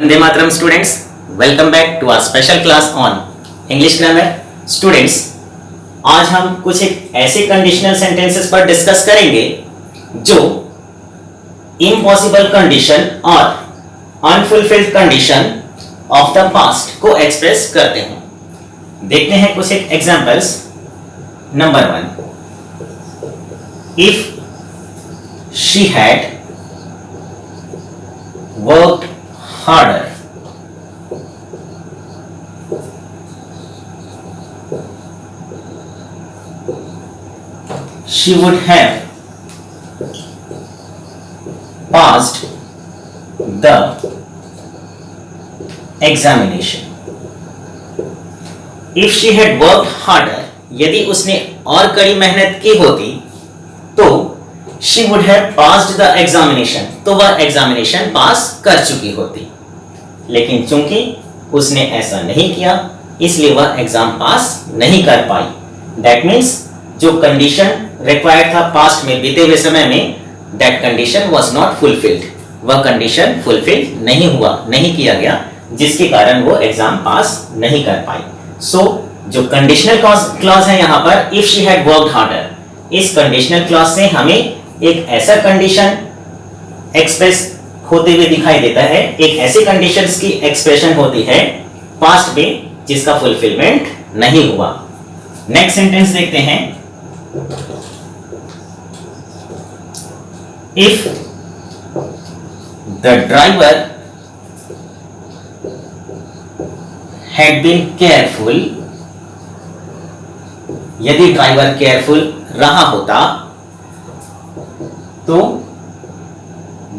वंदे मातरम students, welcome back to our special class on English grammar. Students, आज हम कुछ एक ऐसे कंडीशनल सेंटेंसेस पर डिस्कस करेंगे जो इम्पॉसिबल कंडीशन और unfulfilled condition of the past को एक्सप्रेस करते हैं। देखते हैं कुछ एक examples. Number 1, if she had worked harder, she would have passed the examination. If she had worked harder, यदि उसने और कड़ी मेहनत की होती तो she would have passed the examination, तो वह एग्जामिनेशन पास कर चुकी होती। लेकिन चूंकि उसने ऐसा नहीं किया इसलिए वह एग्जाम पास नहीं कर पाई। दैट मीन्स जो कंडीशन रिक्वायर्ड था पास्ट में बीते हुए समय में, that condition was not fulfilled, वह कंडीशन फुलफिल नहीं हुआ, नहीं किया गया, जिसके कारण वो एग्जाम पास नहीं कर पाई। सो जो कंडीशनल क्लॉज है यहाँ पर, if she had worked harder, इस कंडीशनल क्लॉज से हमें एक ऐसा कंडीशन एक्सप्रेस होते हुए दिखाई देता है, एक ऐसे कंडीशंस की एक्सप्रेशन होती है पास्ट में जिसका फुलफिलमेंट नहीं हुआ। नेक्स्ट सेंटेंस देखते हैं। If the driver had been careful, यदि ड्राइवर केयरफुल रहा होता तो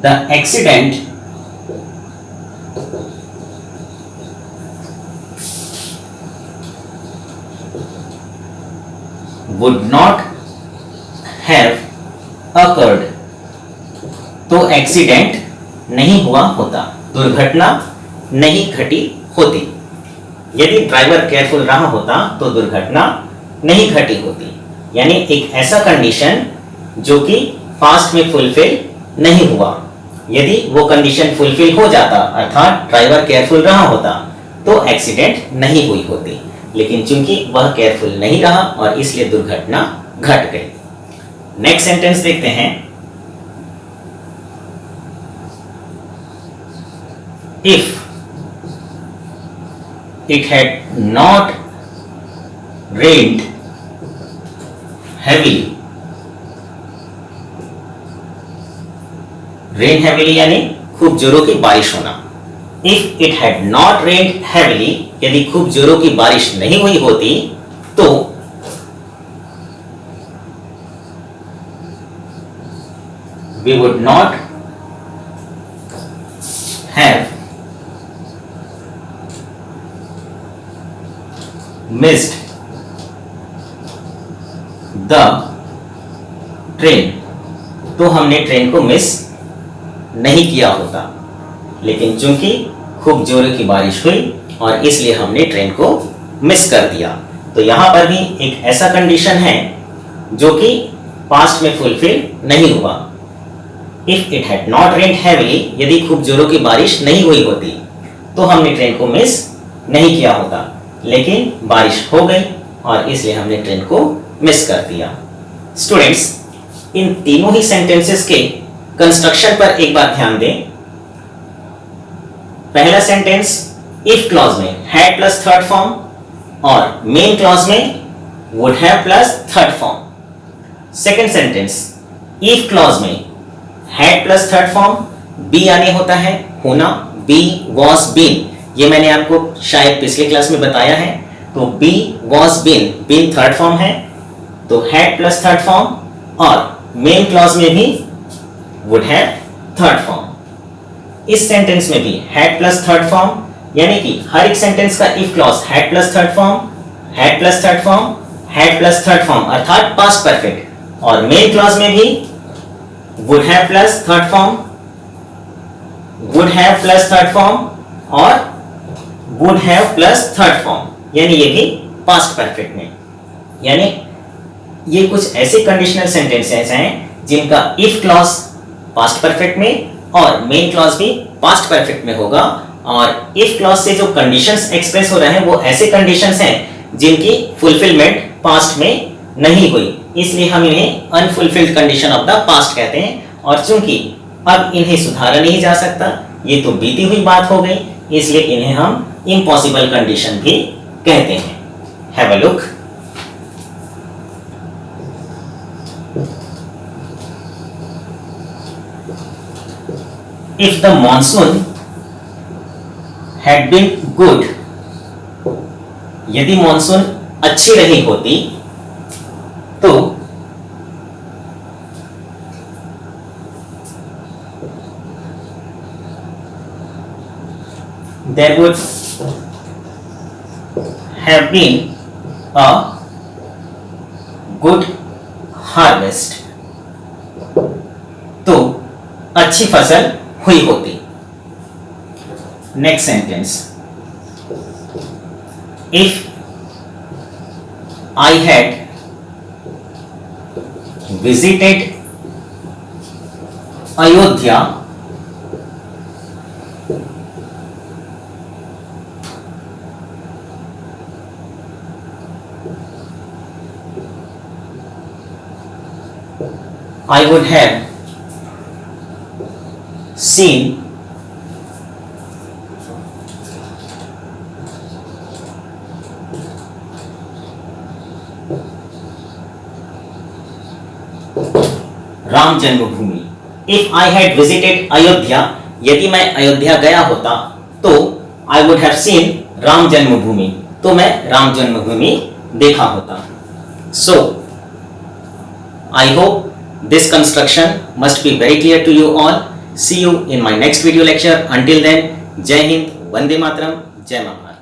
the accident would not have occurred, तो एक्सीडेंट नहीं हुआ होता, दुर्घटना नहीं घटी होती। यदि ड्राइवर केयरफुल रहा होता तो दुर्घटना नहीं घटी होती। यानी एक ऐसा कंडीशन जो कि पास्ट में फुलफिल नहीं हुआ, यदि वो कंडीशन फुलफिल हो जाता अर्थात ड्राइवर केयरफुल रहा होता तो एक्सीडेंट नहीं हुई होती। लेकिन चूंकि वह केयरफुल नहीं रहा और इसलिए दुर्घटना घट गई। नेक्स्ट सेंटेंस देखते हैं। If it had not rained heavily, rain heavily यानी खूब जोरों की बारिश होना। If it had not rained heavily, यदि खूब जोरों की बारिश नहीं हुई होती तो we would not have missed the train, तो हमने ट्रेन को मिस नहीं किया होता। लेकिन चूंकि खूब जोरों की बारिश हुई और इसलिए हमने ट्रेन को मिस कर दिया। तो यहां पर भी एक ऐसा कंडीशन है जो कि पास्ट में फुलफिल नहीं हुआ। If it had not rained heavily, यदि खूब जोरों की बारिश नहीं हुई होती तो हमने ट्रेन को मिस नहीं किया होता। लेकिन बारिश हो गई और इसलिए हमने ट्रेन को मिस कर दिया। स्टूडेंट्स, इन तीनों ही सेंटेंसेस के कंस्ट्रक्शन पर एक बार ध्यान दें। पहला सेंटेंस इफ क्लॉज में हैड प्लस थर्ड फॉर्म और मेन क्लॉज में would have plus third form. Second sentence if clause में हैड प्लस थर्ड फॉर्म, बी आने होता है होना, बी वॉज बीन, ये मैंने आपको शायद पिछले क्लास में बताया है। तो be was been, been third form है तो हैड प्लस थर्ड फॉर्म, और मेन क्लॉज में भी वुड हैव थर्ड फॉर्म। इस सेंटेंस में भी हैड प्लस थर्ड फॉर्म, यानी कि हर एक सेंटेंस का if clause had plus third form, had plus third form, had plus third form अर्थात पास्ट परफेक्ट, और मेन क्लॉज में भी would have plus third form, would have plus third form और would have plus third form, यानी ये भी past perfect में। यानी ये कुछ ऐसे कंडीशनल सेंटेंसेस हैं जिनका इफ क्लॉज पास्ट परफेक्ट में और मेन क्लॉज भी पास्ट परफेक्ट में होगा और इफ क्लॉज से जो कंडीशंस एक्सप्रेस हो रहे हैं वो ऐसे कंडीशंस हैं जिनकी फुलफिलमेंट पास्ट में नहीं हुई, इसलिए हम इन्हें unfulfilled condition of the past कहते हैं। और चूंकि अब इन्हें सुधारा नहीं जा सकता, ये तो बीती हुई बात हो गई, इसलिए इन्हें हम इम्पॉसिबल कंडीशन भी कहते हैं। Have a look. If the monsoon had been good, यदि मॉनसून अच्छी रही होती तो there would have been a good harvest, तो अच्छी फसल हुई होती। Next sentence, if I had visited Ayodhya I would have seen Ram Janmabhoomi. If I had visited Ayodhya, यदि मैं अयोध्या गया होता तो I would have seen Ram Janmabhoomi, तो मैं राम जन्मभूमि देखा होता। So I hope this construction must be very clear to you all. See you in my next video lecture. Until then, Jai Hind, Vande Mataram, Jai Maharashtra.